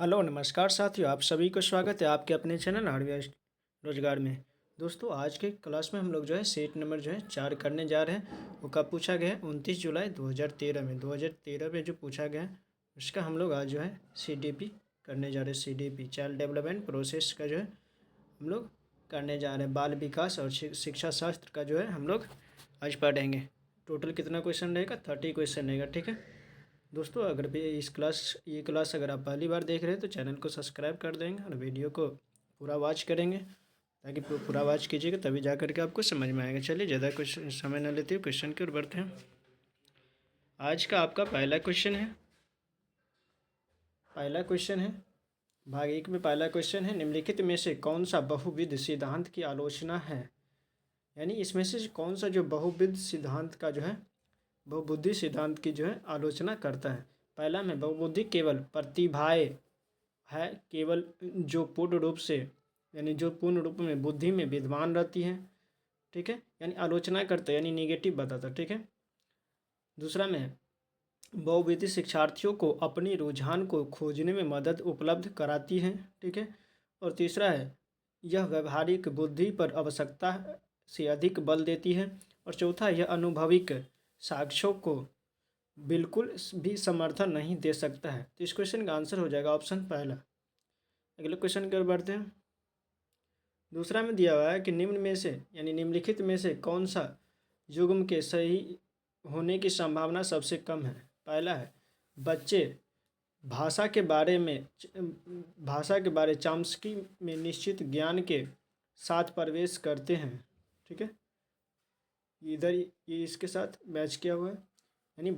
Hello नमस्कार साथियों, आप सभी को स्वागत है आपके अपने चैनल हार्डवेयर रोजगार में। दोस्तों आज के क्लास में हम लोग सेट नंबर 4 करने जा रहे हैं। वो कब पूछा गया है? 29 जुलाई 2013 में। 2013 में जो पूछा गया है उसका हम लोग आज CDP करने जा रहे हैं। CDP चाइल्ड डेवलपमेंट प्रोसेस का हम लोग करने जा रहे हैं। बाल विकास और शिक्षा शास्त्र का हम लोग आज पढ़ेंगे। टोटल कितना क्वेश्चन रहेगा? 30 क्वेश्चन रहेगा। ठीक है दोस्तों, अगर भी ये क्लास अगर आप पहली बार देख रहे हैं तो चैनल को सब्सक्राइब कर देंगे और वीडियो को पूरा वॉच करेंगे, ताकि पूरा वॉच कीजिएगा तभी जा करके आपको समझ में आएगा। चलिए ज़्यादा क्वेश्चन समय न लेते हुए क्वेश्चन की ओर बढ़ते हैं। आज का आपका पहला क्वेश्चन है भाग 1 में पहला क्वेश्चन है, निम्नलिखित में से कौन सा बहुविध सिद्धांत की आलोचना है? यानी इसमें से कौन सा जो बहुविध सिद्धांत का बहुबुद्धि सिद्धांत की आलोचना करता है। पहला में बहुबुद्धि केवल प्रतिभाएं है, केवल जो पूर्ण रूप से जो पूर्ण रूप में बुद्धि में विद्वान रहती है। ठीक है, यानी आलोचना करता है, यानी निगेटिव बताता। ठीक है। दूसरा में बहुविधि शिक्षार्थियों को अपनी रुझान को खोजने में मदद उपलब्ध कराती है। ठीक है। और तीसरा है यह व्यवहारिक बुद्धि पर आवश्यकता से अधिक बल देती है। और चौथा यह अनुभविक साक्ष्यों को बिल्कुल भी समर्थन नहीं दे सकता है। तो इस क्वेश्चन का आंसर हो जाएगा ऑप्शन पहला। अगले क्वेश्चन की ओर बढ़ते हैं। दूसरा में दिया हुआ है कि निम्न में से यानी निम्नलिखित में से कौन सा युग्म के सही होने की संभावना सबसे कम है। पहला है बच्चे भाषा के बारे चॉम्स्की में निश्चित ज्ञान के साथ प्रवेश करते हैं। ठीक है, इधर ये इसके साथ मैच किया हुआ है, यानी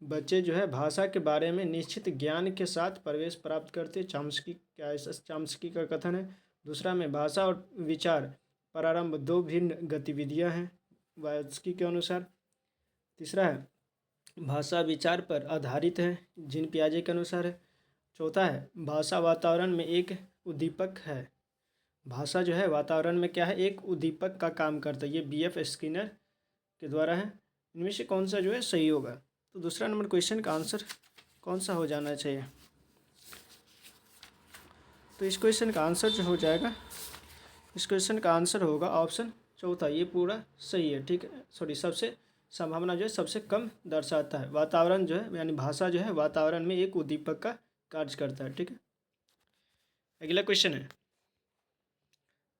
बच्चे भाषा के बारे में निश्चित ज्ञान के साथ प्रवेश प्राप्त करते। चॉम्स्की का कथन है। दूसरा में भाषा और विचार प्रारंभ दो भिन्न गतिविधियां हैं वात्स्की के अनुसार। तीसरा है भाषा विचार पर आधारित है, जिन पियाजे के अनुसार है। चौथा है भाषा वातावरण में एक उद्दीपक है। भाषा वातावरण में क्या है? एक उद्दीपक का काम करता है। ये BF स्किनर के द्वारा है। इनमें से कौन सा सही होगा? तो दूसरा नंबर क्वेश्चन का आंसर कौन सा हो जाना चाहिए? तो इस क्वेश्चन का आंसर हो जाएगा, इस क्वेश्चन का आंसर होगा ऑप्शन चौथा। ये पूरा सही है। ठीक है, सॉरी, सबसे संभावना सबसे कम दर्शाता है। वातावरण यानी भाषा वातावरण में एक उद्दीपक का कार्य करता है। ठीक है। अगला क्वेश्चन है,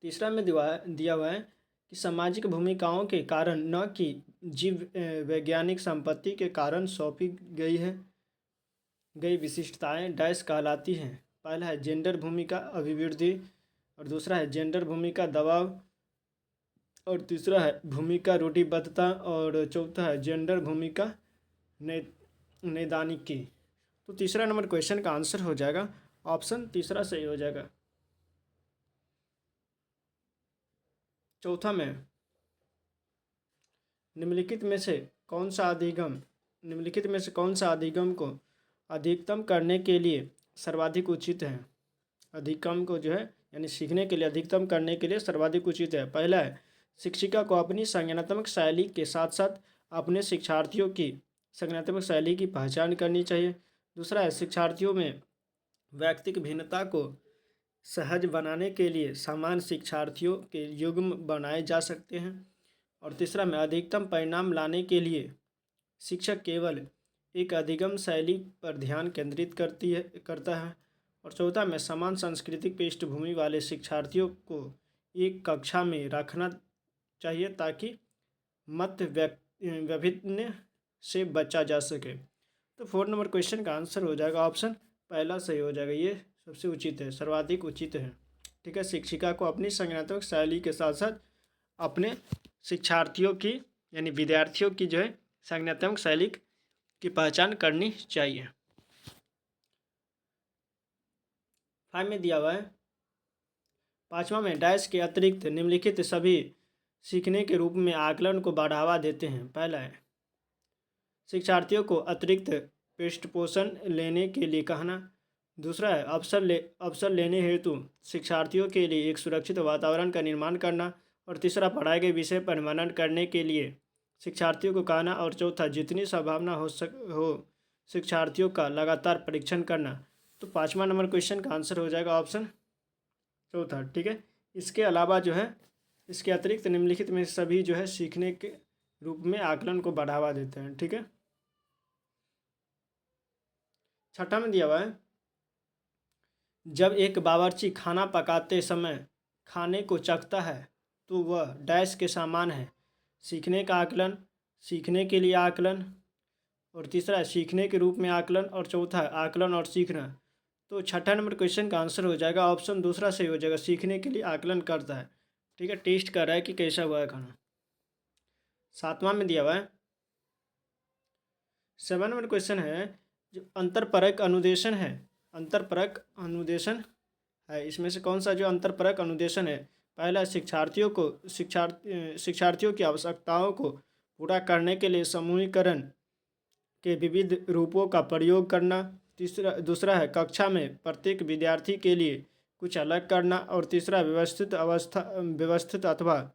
तीसरा में दिया हुआ है कि सामाजिक भूमिकाओं के कारण न कि जीव वैज्ञानिक संपत्ति के कारण सौंपी गई विशिष्टताएं डैश कहलाती हैं। पहला है जेंडर भूमिका अभिवृद्धि, और दूसरा है जेंडर भूमिका दबाव, और तीसरा है भूमिका रूढ़िबद्धता, और चौथा है जेंडर भूमिका नैदानिकी। तो तीसरा नंबर क्वेश्चन का आंसर हो जाएगा ऑप्शन तीसरा सही हो जाएगा। चौथा में निम्नलिखित में से कौन सा अधिगम को अधिकतम करने के लिए सर्वाधिक उचित है। अधिगम को यानी सीखने के लिए अधिकतम करने के लिए सर्वाधिक उचित है। पहला है शिक्षिका को अपनी संज्ञानात्मक शैली के साथ साथ अपने शिक्षार्थियों की संज्ञानात्मक शैली की पहचान करनी चाहिए। दूसरा है शिक्षार्थियों में व्यक्तिगत भिन्नता को सहज बनाने के लिए समान शिक्षार्थियों के युग्म बनाए जा सकते हैं। और तीसरा में अधिकतम परिणाम लाने के लिए शिक्षक केवल एक अधिगम शैली पर ध्यान केंद्रित करता है। और चौथा में समान सांस्कृतिक पृष्ठभूमि वाले शिक्षार्थियों को एक कक्षा में रखना चाहिए ताकि मत वैभिन्न से बचा जा सके। तो 4 नंबर क्वेश्चन का आंसर हो जाएगा ऑप्शन पहला सही हो जाएगा। ये सबसे उचित है, सर्वाधिक उचित है। ठीक है, शिक्षिका को अपनी संज्ञानात्मक शैली के साथ साथ अपने शिक्षार्थियों की यानी विद्यार्थियों की संज्ञानात्मक शैली की पहचान करनी चाहिए। 5 में दिया हुआ है, पाँचवा में डैश के अतिरिक्त निम्नलिखित सभी सीखने के रूप में आकलन को बढ़ावा देते हैं। पहला है शिक्षार्थियों को अतिरिक्त पृष्ठपोषण लेने के लिए कहना। दूसरा है अवसर लेने हेतु शिक्षार्थियों के लिए एक सुरक्षित वातावरण का निर्माण करना। और तीसरा पढ़ाए गए विषय पर मनन करने के लिए शिक्षार्थियों को कहना। और चौथा जितनी संभावना हो शिक्षार्थियों का लगातार परीक्षण करना। तो 5वां नंबर क्वेश्चन का आंसर हो जाएगा ऑप्शन चौथा। ठीक है, इसके अलावा जो है, इसके अतिरिक्त निम्नलिखित में सभी जो है सीखने के रूप में आकलन को बढ़ावा देते हैं। ठीक है, छठा में दिया हुआ है, जब एक बावर्ची खाना पकाते समय खाने को चखता है तो वह डैश के समान है। सीखने का आकलन, सीखने के लिए आकलन, और तीसरा है सीखने के रूप में आकलन, और चौथा है आकलन और सीखना। तो छठा नंबर क्वेश्चन का आंसर हो जाएगा ऑप्शन दूसरा सही हो जाएगा, सीखने के लिए आकलन करता है। ठीक है, टेस्ट कर रहा है कि कैसा हुआ है खाना। सातवां में दिया हुआ है, 7 नंबर क्वेश्चन है, जो अंतरपरक अनुदेशन है, अंतरपरक अनुदेशन है, इसमें से कौन सा जो अंतरपरक अनुदेशन है? पहला, शिक्षार्थियों की आवश्यकताओं को पूरा करने के लिए समूहीकरण के विविध रूपों का प्रयोग करना। दूसरा है कक्षा में प्रत्येक विद्यार्थी के लिए कुछ अलग करना। और तीसरा व्यवस्थित अथवा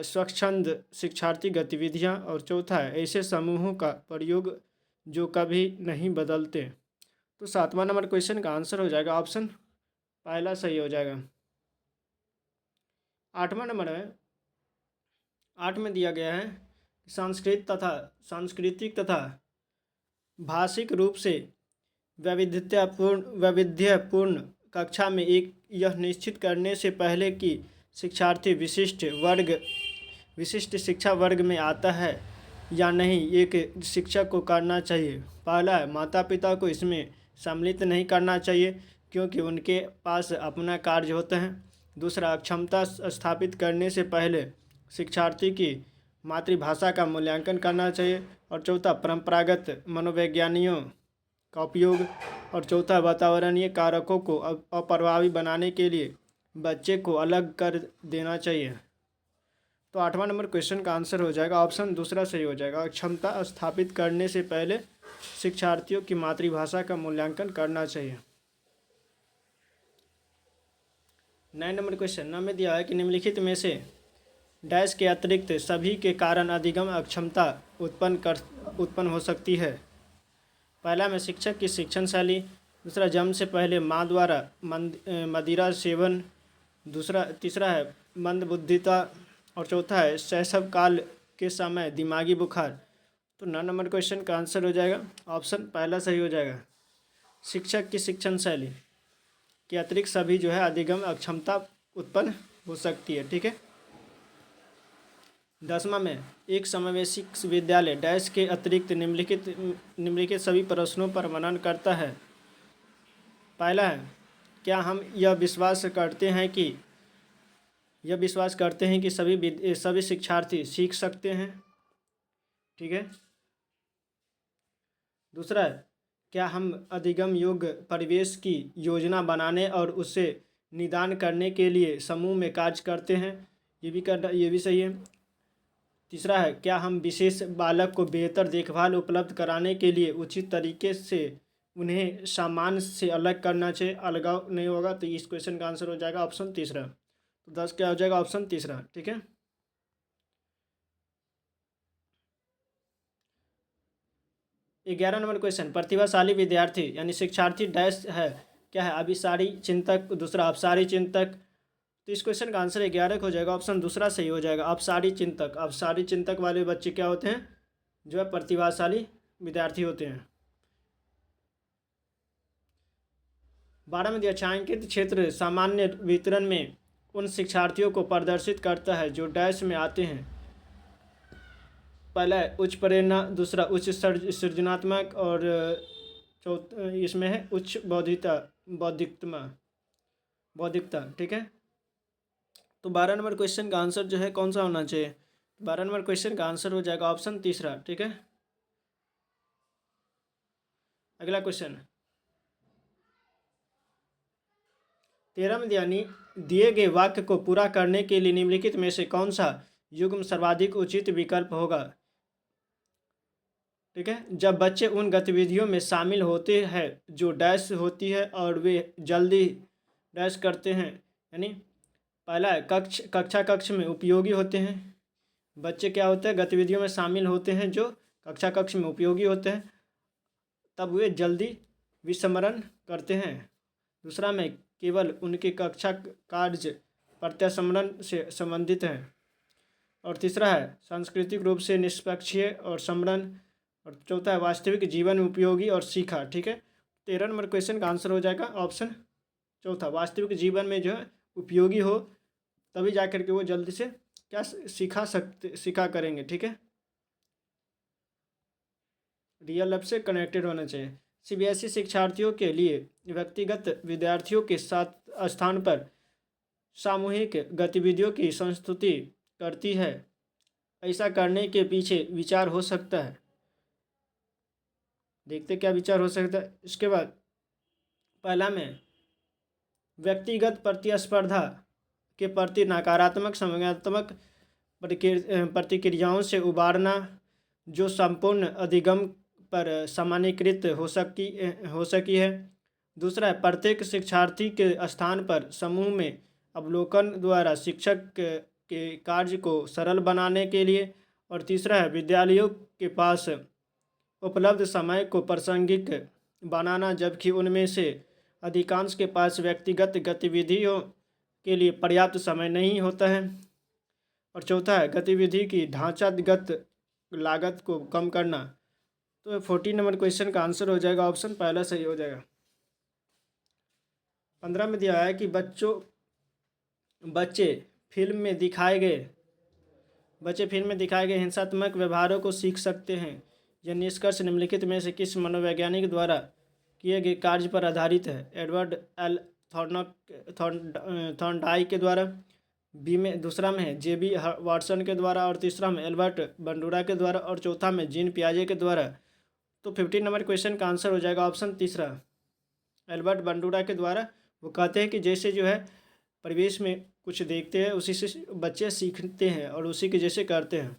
स्वच्छंद शिक्षार्थी गतिविधियाँ। और चौथा है ऐसे समूहों का प्रयोग जो कभी नहीं बदलते। तो 7वां नंबर क्वेश्चन का आंसर हो जाएगा ऑप्शन पहला सही हो जाएगा। 8वां नंबर है, 8 में दिया गया है, सांस्कृतिक तथा भाषिक रूप से वैविध्यपूर्ण कक्षा में यह निश्चित करने से पहले कि शिक्षार्थी विशिष्ट शिक्षा वर्ग में आता है या नहीं, एक शिक्षक को करना चाहिए। पहला है, माता पिता को इसमें सम्मिलित नहीं करना चाहिए क्योंकि उनके पास अपना कार्य होता है। दूसरा, अक्षमता स्थापित करने से पहले शिक्षार्थी की मातृभाषा का मूल्यांकन करना चाहिए। और चौथा, परंपरागत मनोवैज्ञानियों का उपयोग। और चौथा, वातावरणीय कारकों को अप्रभावी बनाने के लिए बच्चे को अलग कर देना चाहिए। तो 8वां नंबर क्वेश्चन का आंसर हो जाएगा ऑप्शन दूसरा सही हो जाएगा, क्षमता स्थापित करने से पहले शिक्षार्थियों की मातृभाषा का मूल्यांकन करना चाहिए। 9 नंबर क्वेश्चन, 9 में दिया है कि निम्नलिखित में से डैश के अतिरिक्त सभी के कारण अधिगम अक्षमता उत्पन्न हो सकती है। पहला में शिक्षक की शिक्षण शैली। दूसरा, जन्म से पहले माँ द्वारा मदिरा सेवन। तीसरा है मंदबुद्धिता। और चौथा है शैशव काल के समय दिमागी बुखार। तो 9 नंबर क्वेश्चन का आंसर हो जाएगा ऑप्शन पहला सही हो जाएगा, शिक्षक की शिक्षण शैली के अतिरिक्त सभी जो है अधिगम अक्षमता उत्पन्न हो सकती है। ठीक है, 10वां में, एक समावेशी विद्यालय डैश के अतिरिक्त निम्नलिखित सभी प्रश्नों पर मनन करता है। पहला है, क्या हम यह विश्वास करते हैं कि सभी शिक्षार्थी सीख सकते हैं। ठीक है, दूसरा है, क्या हम अधिगम योग्य परिवेश की योजना बनाने और उसे निदान करने के लिए समूह में कार्य करते हैं। ये भी सही है। तीसरा है, क्या हम विशेष बालक को बेहतर देखभाल उपलब्ध कराने के लिए उचित तरीके से उन्हें सामान्य से अलग करना चाहिए, अलगाव नहीं होगा। तो इस क्वेश्चन का आंसर हो जाएगा ऑप्शन तीसरा। तो 10 क्या हो जाएगा ऑप्शन तीसरा। ठीक है, 11 नंबर क्वेश्चन, प्रतिभाशाली विद्यार्थी यानी शिक्षार्थी डैश है, क्या है, अभिसारी चिंतक। दूसरा, अपसारी चिंतक। तो इस क्वेश्चन का आंसर 11 हो जाएगा ऑप्शन दूसरा सही हो जाएगा, अपसारी चिंतक। अपसारी चिंतक वाले बच्चे क्या होते हैं, जो है प्रतिभाशाली विद्यार्थी होते हैं। 12 में दिया, छायांकित क्षेत्र सामान्य वितरण में उन शिक्षार्थियों को प्रदर्शित करता है जो डैश में आते हैं। पहला है उच्च प्रेरणा। दूसरा, उच्च सृजनात्मक। और इसमें है उच्च बौद्धिकता। ठीक है, तो 12 नंबर क्वेश्चन का आंसर जो है कौन सा होना चाहिए, 12 नंबर क्वेश्चन का आंसर हो जाएगा ऑप्शन तीसरा। ठीक है, अगला क्वेश्चन 13 में दिए गए वाक्य को पूरा करने के लिए निम्नलिखित में से कौन सा युग्म सर्वाधिक उचित विकल्प होगा। ठीक है, जब बच्चे उन गतिविधियों में शामिल होते हैं जो डैश होती है और वे जल्दी डैश करते हैं, यानी पहला है कक्ष में उपयोगी होते हैं। बच्चे क्या होते हैं, गतिविधियों में शामिल होते हैं जो कक्ष में उपयोगी होते हैं, तब वे जल्दी विस्मरण करते हैं। दूसरा में केवल उनके कक्षा कार्य प्रत्यास्मरण से संबंधित है। और तीसरा है सांस्कृतिक रूप से निष्पक्षीय और समरण। और चौथा है वास्तविक जीवन में उपयोगी और सीखा। ठीक है, 13 नंबर क्वेश्चन का आंसर हो जाएगा ऑप्शन चौथा, वास्तविक जीवन में जो है उपयोगी हो, तभी जा करके वो जल्दी से क्या सीखा करेंगे। ठीक है, रियल लाइफ से कनेक्टेड होना चाहिए। सीबीएसई शिक्षार्थियों के लिए व्यक्तिगत विद्यार्थियों के साथ स्थान पर सामूहिक गतिविधियों की संस्तुति करती है। ऐसा करने के पीछे विचार हो सकता है। देखते क्या विचार हो सकता है। इसके बाद पहला में व्यक्तिगत प्रतिस्पर्धा के प्रति नकारात्मक संज्ञानात्मक प्रतिक्रियाओं से उबारना, जो संपूर्ण अधिगम पर सामान्यीकृत हो सकी है। दूसरा है प्रत्येक शिक्षार्थी के स्थान पर समूह में अवलोकन द्वारा शिक्षक के कार्य को सरल बनाने के लिए। और तीसरा है विद्यालयों के पास उपलब्ध समय को प्रासंगिक बनाना, जबकि उनमें से अधिकांश के पास व्यक्तिगत गतिविधियों के लिए पर्याप्त समय नहीं होता है। और चौथा है गतिविधि की ढांचागत लागत को कम करना। तो 14 नंबर क्वेश्चन का आंसर हो जाएगा ऑप्शन पहला सही हो जाएगा। 15 में दिया है कि बच्चे फिल्म में दिखाए गए हिंसात्मक व्यवहारों को सीख सकते हैं। यह निष्कर्ष निम्नलिखित में से किस मनोवैज्ञानिक द्वारा किए गए कार्य पर आधारित है। एडवर्ड एल थॉर्नडाइक के द्वारा, बी में दूसरा में है जेबी वाटसन के द्वारा, और तीसरा में एल्बर्ट बंडूरा के द्वारा, और चौथा में जीन पियाजे के द्वारा। तो 15 नंबर क्वेश्चन का आंसर हो जाएगा ऑप्शन तीसरा, एल्बर्ट बंडूरा के द्वारा। वो कहते हैं कि जैसे जो है परिवेश में कुछ देखते हैं उसी से बच्चे सीखते हैं और उसी के जैसे करते हैं।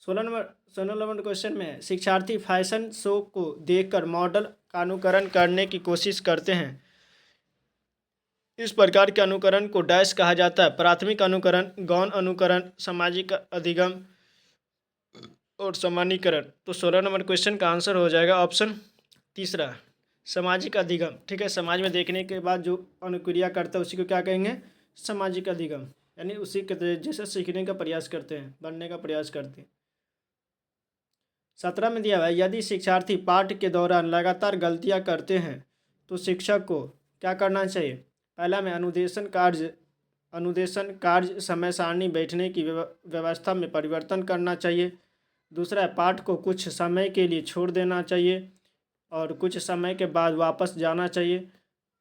16 नंबर क्वेश्चन में शिक्षार्थी फैशन शो को देखकर मॉडल का अनुकरण करने की कोशिश करते हैं। इस प्रकार के अनुकरण को डैश कहा जाता है। प्राथमिक अनुकरण, गौण अनुकरण, सामाजिक अधिगम और सामान्यीकरण। तो 16 नंबर क्वेश्चन का आंसर हो जाएगा ऑप्शन तीसरा, सामाजिक अधिगम। ठीक है, समाज में देखने के बाद जो अनुक्रिया करता है उसी को क्या कहेंगे, सामाजिक अधिगम, यानी उसी के जैसे सीखने का प्रयास करते हैं, बनने का प्रयास करते हैं। 17 में दिया हुआ है यदि शिक्षार्थी पाठ के दौरान लगातार गलतियां करते हैं तो शिक्षक को क्या करना चाहिए। पहला में अनुदेशन कार्य समय सारणी बैठने की व्यवस्था में परिवर्तन करना चाहिए। दूसरा है पाठ को कुछ समय के लिए छोड़ देना चाहिए और कुछ समय के बाद वापस जाना चाहिए।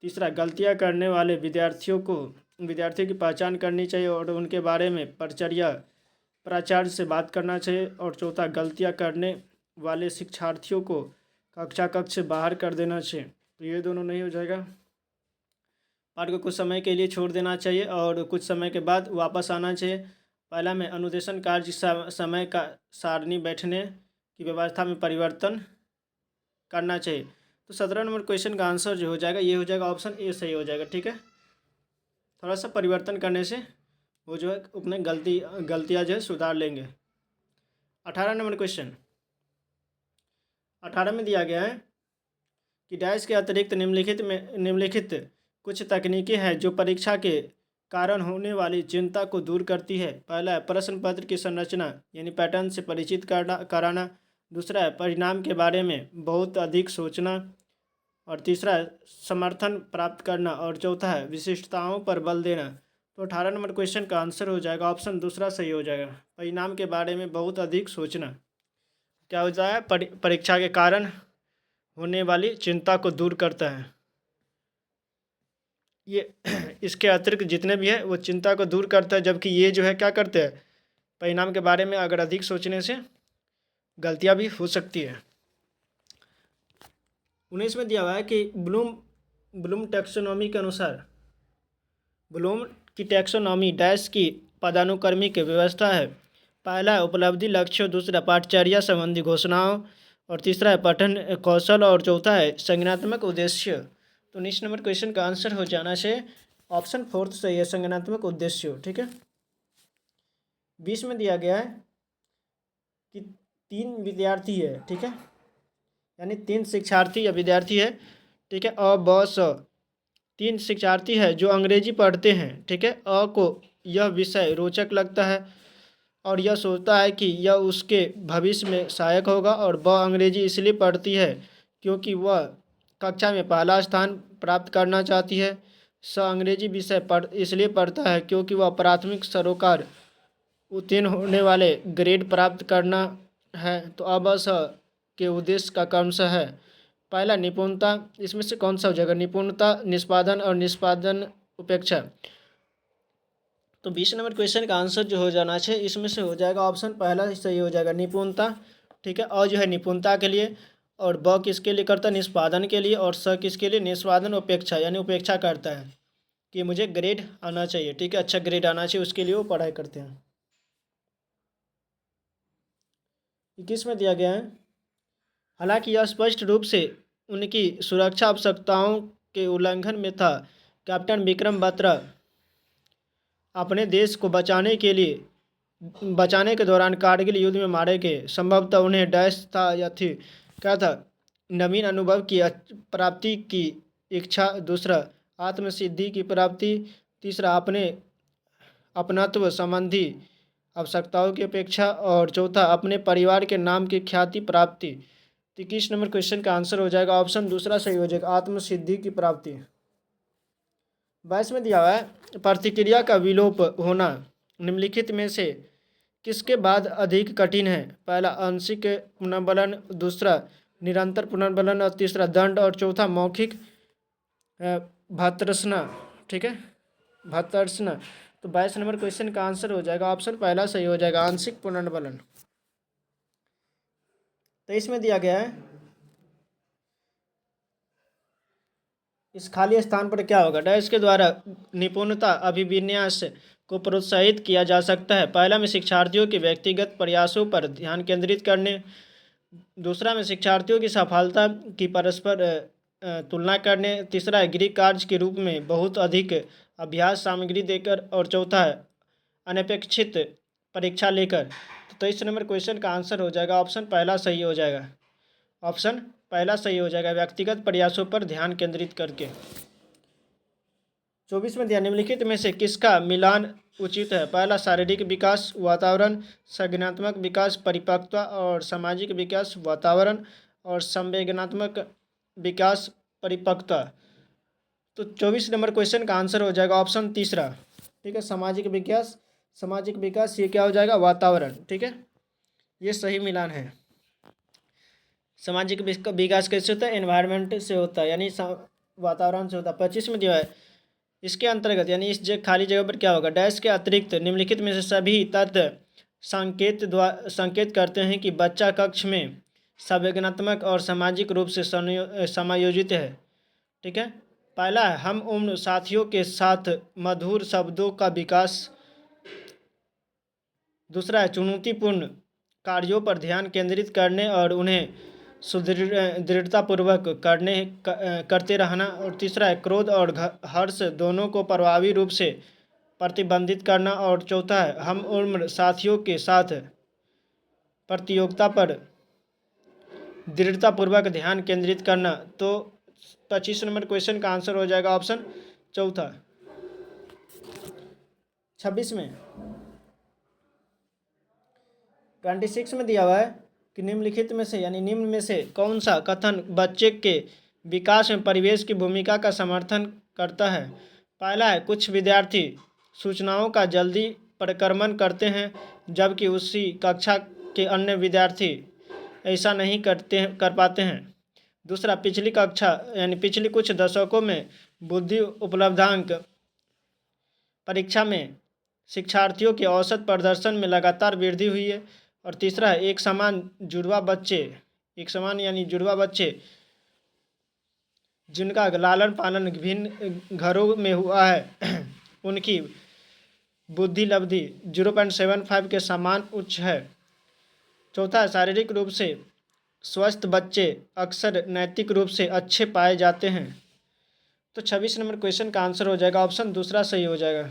तीसरा गलतियां करने वाले विद्यार्थियों की पहचान करनी चाहिए और उनके बारे में प्राचार्य से बात करना चाहिए। और चौथा गलतियां करने वाले शिक्षार्थियों को कक्ष से बाहर कर देना चाहिए। तो ये दोनों नहीं हो जाएगा। पाठ को कुछ समय के लिए छोड़ देना चाहिए और कुछ समय के बाद वापस आना चाहिए। पहला में अनुदेशन कार्य समय का सारणी बैठने की व्यवस्था में परिवर्तन करना चाहिए। तो 17 नंबर क्वेश्चन का आंसर जो हो जाएगा ये हो जाएगा ऑप्शन ए सही हो जाएगा। ठीक है, थोड़ा सा परिवर्तन करने से वो जो है अपने गलतियाँ जो है सुधार लेंगे। 18 नंबर क्वेश्चन 18 में दिया गया है कि डैश के अतिरिक्त निम्नलिखित कुछ तकनीकें हैं जो परीक्षा के कारण होने वाली चिंता को दूर करती है। पहला है प्रश्न पत्र की संरचना यानी पैटर्न से परिचित कराना। दूसरा है परिणाम के बारे में बहुत अधिक सोचना। और तीसरा है समर्थन प्राप्त करना। और चौथा है विशिष्टताओं पर बल देना। तो 18 नंबर क्वेश्चन का आंसर हो जाएगा ऑप्शन दूसरा सही हो जाएगा, परिणाम के बारे में बहुत अधिक सोचना। क्या होता है, परीक्षा के कारण होने वाली चिंता को दूर करता है। ये इसके अतिरिक्त जितने भी है वो चिंता को दूर करता है, जबकि ये जो है क्या करते हैं, परिणाम के बारे में अगर अधिक सोचने से गलतियां भी हो सकती है। 19 में दिया हुआ है कि ब्लूम टैक्सोनॉमी के अनुसार ब्लूम की टैक्सोनॉमी डैश की पदानुक्रमी की व्यवस्था है। पहला है उपलब्धि लक्ष्यों, दूसरा पाठचर्या संबंधी घोषणाओं, और तीसरा है पठन कौशल, और चौथा है संज्ञानात्मक उद्देश्य। तो 19 नंबर क्वेश्चन का आंसर हो जाना चाहिए ऑप्शन फोर्थ सही है, संज्ञानात्मक उद्देश्य। ठीक है, 20 में दिया गया है कि 3 विद्यार्थी है, ठीक है, यानी 3 शिक्षार्थी या विद्यार्थी है, ठीक है। अ ब स 3 शिक्षार्थी है जो अंग्रेजी पढ़ते हैं, ठीक है। अ को यह विषय रोचक लगता है और यह सोचता है कि यह उसके भविष्य में सहायक होगा, और ब अंग्रेजी इसलिए पढ़ती है क्योंकि वह कक्षा में पहला स्थान प्राप्त करना चाहती है। स अंग्रेजी विषय इसलिए पढ़ता है क्योंकि वह प्राथमिक सरोकार उत्तीर्ण होने वाले ग्रेड प्राप्त करना है। तो अब स के उद्देश्य का क्रमशः है। पहला निपुणता, इसमें से कौन सा हो जाएगा? निपुणता, निष्पादन और निष्पादन उपेक्षा। तो 20 नंबर क्वेश्चन का आंसर जो हो जाना चाहिए इसमें से हो जाएगा ऑप्शन पहला सही हो जाएगा, निपुणता, ठीक है। और जो है निपुणता के लिए, और ब किसके लिए करता है? निष्पादन के लिए, और स किसके लिए? निष्पादन उपेक्षा, यानी उपेक्षा करता है कि मुझे ग्रेड आना चाहिए, ठीक है, अच्छा ग्रेड आना चाहिए, उसके लिए वो पढ़ाई करते हैं। 21 में दिया गया है, हालांकि यह स्पष्ट रूप से उनकी सुरक्षा आवश्यकताओं के उल्लंघन में था। कैप्टन विक्रम बत्रा अपने देश को बचाने के दौरान कारगिल युद्ध में मारे गए। संभवतः उन्हें डैश था या थी, क्या था? नवीन अनुभव की प्राप्ति की इच्छा, दूसरा आत्मसिद्धि की प्राप्ति, तीसरा अपनत्व संबंधी आवश्यकताओं की अपेक्षा, और चौथा अपने परिवार के नाम की ख्याति प्राप्ति। 21 नंबर क्वेश्चन का आंसर हो जाएगा ऑप्शन दूसरा सही हो जाएगा, आत्मसिद्धि की प्राप्ति। 22 में दिया हुआ है, प्रतिक्रिया का विलोप होना निम्नलिखित में से किसके बाद अधिक कठिन है? पहला आंशिक पुनर्बलन, दूसरा निरंतर पुनर्बलन, और तीसरा दंड, और चौथा मौखिक भर्त्सना, ठीक है, भर्त्सना। तो 22 नंबर क्वेश्चन का आंसर हो जाएगा ऑप्शन पहला सही हो जाएगा, आंशिक पुनर्बलन। 23 में दिया गया है, इस खाली स्थान पर क्या होगा? डैश के द्वारा निपुणता अभिविन्यास को प्रोत्साहित किया जा सकता है। पहला में शिक्षार्थियों के व्यक्तिगत प्रयासों पर ध्यान केंद्रित करने, दूसरा में शिक्षार्थियों की सफलता की परस्पर तुलना करने, तीसरा है गृह कार्य के रूप में बहुत अधिक अभ्यास सामग्री देकर, और चौथा है अनपेक्षित परीक्षा लेकर। तो 23 नंबर क्वेश्चन का आंसर हो जाएगा ऑप्शन पहला सही हो जाएगा, ऑप्शन पहला सही हो जाएगा, व्यक्तिगत प्रयासों पर ध्यान केंद्रित करके। 24 में दिया, निम्नलिखित में से किसका मिलान उचित है? पहला शारीरिक विकास वातावरण, संज्ञानात्मक विकास परिपक्वता, और सामाजिक विकास वातावरण, और संवेदनात्मक विकास परिपक्वता। तो 24 नंबर क्वेश्चन का आंसर हो जाएगा ऑप्शन तीसरा, ठीक है, सामाजिक विकास ये क्या हो जाएगा? वातावरण, ठीक है, ये सही मिलान है। सामाजिक विकास कैसे होता है? एनवायरनमेंट से होता है, यानी वातावरण से होता है। 25 में दिया है, इसके अंतर्गत यानी इस खाली जगह पर क्या होगा? डैश के अतिरिक्त निम्नलिखित में से सभी तथ्य संकेत करते हैं कि बच्चा कक्ष में संवेदनात्मक और सामाजिक रूप से समायोजित है, ठीक है। पहला है हम उम्र साथियों के साथ मधुर शब्दों का विकास, दूसरा है चुनौतीपूर्ण कार्यों पर ध्यान केंद्रित करने और उन्हें दृढ़तापूर्वक करते रहना, और तीसरा है क्रोध और हर्ष दोनों को प्रभावी रूप से प्रतिबंधित करना, और चौथा है हम उम्र साथियों के साथ प्रतियोगिता पर दृढ़तापूर्वक ध्यान केंद्रित करना। तो 25 नंबर क्वेश्चन का आंसर हो जाएगा ऑप्शन चौथा। 26 में 26 में दिया हुआ है कि निम्नलिखित में से यानी निम्न में से कौन सा कथन बच्चे के विकास में परिवेश की भूमिका का समर्थन करता है? पहला है कुछ विद्यार्थी सूचनाओं का जल्दी परिक्रमण करते हैं जबकि उसी कक्षा के अन्य विद्यार्थी ऐसा नहीं कर पाते हैं। दूसरा, पिछली कक्षा यानी पिछले कुछ दशकों में बुद्धि उपलब्धांक परीक्षा में शिक्षार्थियों के औसत प्रदर्शन में लगातार वृद्धि हुई है। और तीसरा है एक समान यानी जुड़वा बच्चे जिनका लालन पालन विभिन्न घरों में हुआ है उनकी बुद्धि लब्धि 0.75 के समान उच्च है। चौथा, शारीरिक रूप से स्वस्थ बच्चे अक्सर नैतिक रूप से अच्छे पाए जाते हैं। तो 26 नंबर क्वेश्चन का आंसर हो जाएगा ऑप्शन दूसरा सही हो जाएगा।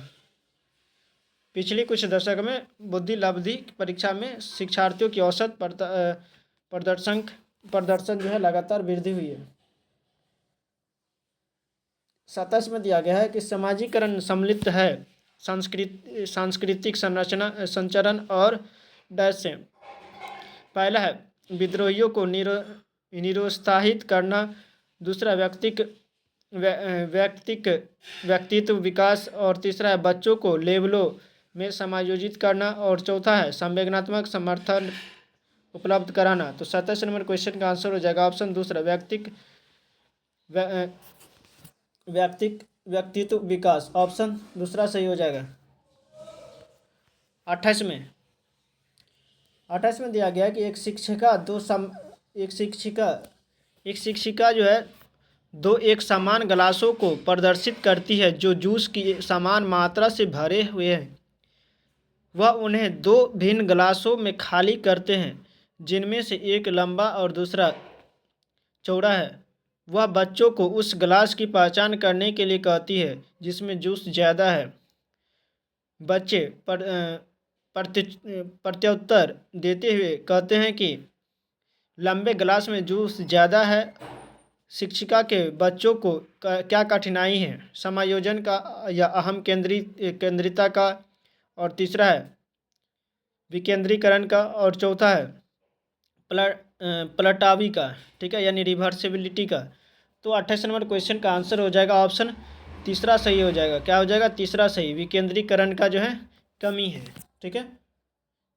पिछले कुछ दशक में बुद्धि लब्धि परीक्षा में शिक्षार्थियों की औसत प्रदर्शन जो है लगातार वृद्धि हुई है। 27 में दिया गया है कि समाजीकरण सम्मिलित है सांस्कृतिक संचरण और डैश से। पहला है विद्रोहियों को निरुत्साहित करना, दूसरा व्यक्तित्व विकास, और तीसरा है बच्चों को लेबलों में समायोजित करना, और चौथा है संवेदनात्मक समर्थन उपलब्ध कराना। तो 27 नंबर क्वेश्चन का आंसर हो जाएगा ऑप्शन दूसरा, व्यक्तित्व विकास, ऑप्शन दूसरा सही हो जाएगा। 28 में दिया गया कि एक शिक्षिका जो है दो एक समान गिलासों को प्रदर्शित करती है जो जूस की समान मात्रा से भरे हुए हैं। वह उन्हें दो भिन्न गिलासों में खाली करते हैं जिनमें से एक लंबा और दूसरा चौड़ा है। वह बच्चों को उस गिलास की पहचान करने के लिए कहती है जिसमें जूस ज़्यादा है। बच्चे प्रत्युत्तर देते हुए कहते हैं कि लंबे गिलास में जूस ज़्यादा है। शिक्षिका के बच्चों को क्या कठिनाई है, समायोजन का या अहम केंद्रिता का, और तीसरा है विकेंद्रीकरण का, और चौथा है पलटावी का, ठीक है, यानी रिवर्सिबिलिटी का। तो 28 नंबर क्वेश्चन का आंसर हो जाएगा ऑप्शन तीसरा सही हो जाएगा। क्या हो जाएगा? तीसरा सही, विकेंद्रीकरण का जो है कमी है, ठीक है,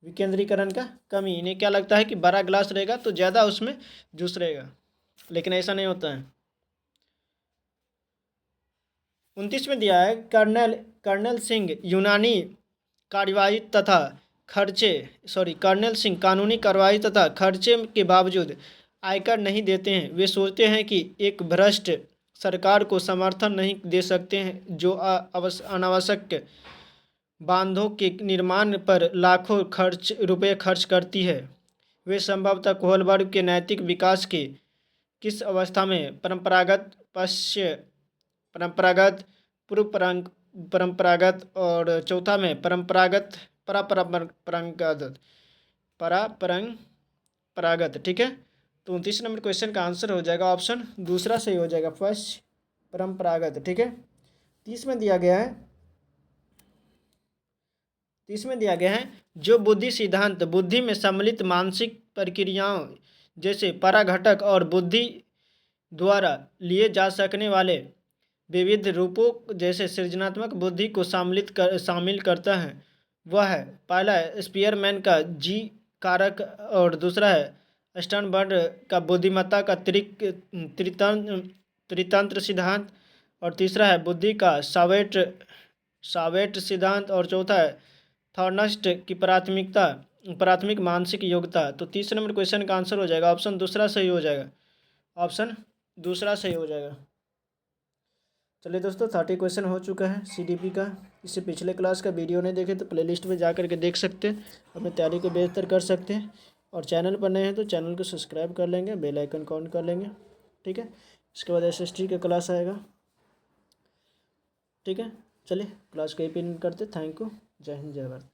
विकेंद्रीकरण का कमी। इन्हें क्या लगता है कि बड़ा गिलास रहेगा तो ज़्यादा उसमें जूस रहेगा, लेकिन ऐसा नहीं होता है। 29 में दिया है कर्नल सिंह यूनानी कार्रवाई तथा कर्नल सिंह कानूनी कार्रवाई तथा खर्चे के बावजूद आयकर नहीं देते हैं। वे सोचते हैं कि एक भ्रष्ट सरकार को समर्थन नहीं दे सकते हैं जो अनावश्यक बांधों के निर्माण पर लाखों रुपए खर्च करती है। वे संभवतः कोहलबर्ग के नैतिक विकास के किस अवस्था में परंपरागत, परंपरागत, और चौथा में परापरंपरागत, ठीक है। तो 29 नंबर क्वेश्चन का आंसर हो जाएगा ऑप्शन दूसरा सही हो जाएगा, फर्स्ट परंपरागत, ठीक है। 30 में दिया गया है जो बुद्धि सिद्धांत बुद्धि में सम्मिलित मानसिक प्रक्रियाओं जैसे पराघटक और बुद्धि द्वारा लिए जा सकने वाले विविध रूपों जैसे सृजनात्मक बुद्धि को शामिल करता है। वह है पहला है स्पीयरमैन का जी कारक, और दूसरा है स्टर्नबर्ग का बुद्धिमत्ता का त्रितंत्र सिद्धांत, और तीसरा है बुद्धि का सावेट सिद्धांत, और चौथा है थॉर्नस्ट की प्राथमिक मानसिक योग्यता। तो 30 नंबर क्वेश्चन का आंसर हो जाएगा ऑप्शन दूसरा सही हो जाएगा, ऑप्शन दूसरा सही हो जाएगा। चलिए दोस्तों, 30 क्वेश्चन हो चुका है CDP का। इससे पिछले क्लास का वीडियो नहीं देखे तो प्लेलिस्ट में जा करके देख सकते हैं, अपनी तैयारी को बेहतर कर सकते हैं। और चैनल पर नए हैं तो चैनल को सब्सक्राइब कर लेंगे, बेल आइकन ऑन कर लेंगे, ठीक है। इसके बाद SST का क्लास आएगा, ठीक है। चलिए क्लास को यहीं पे एंड करते। थैंक यू, जय हिंद, जय भारत।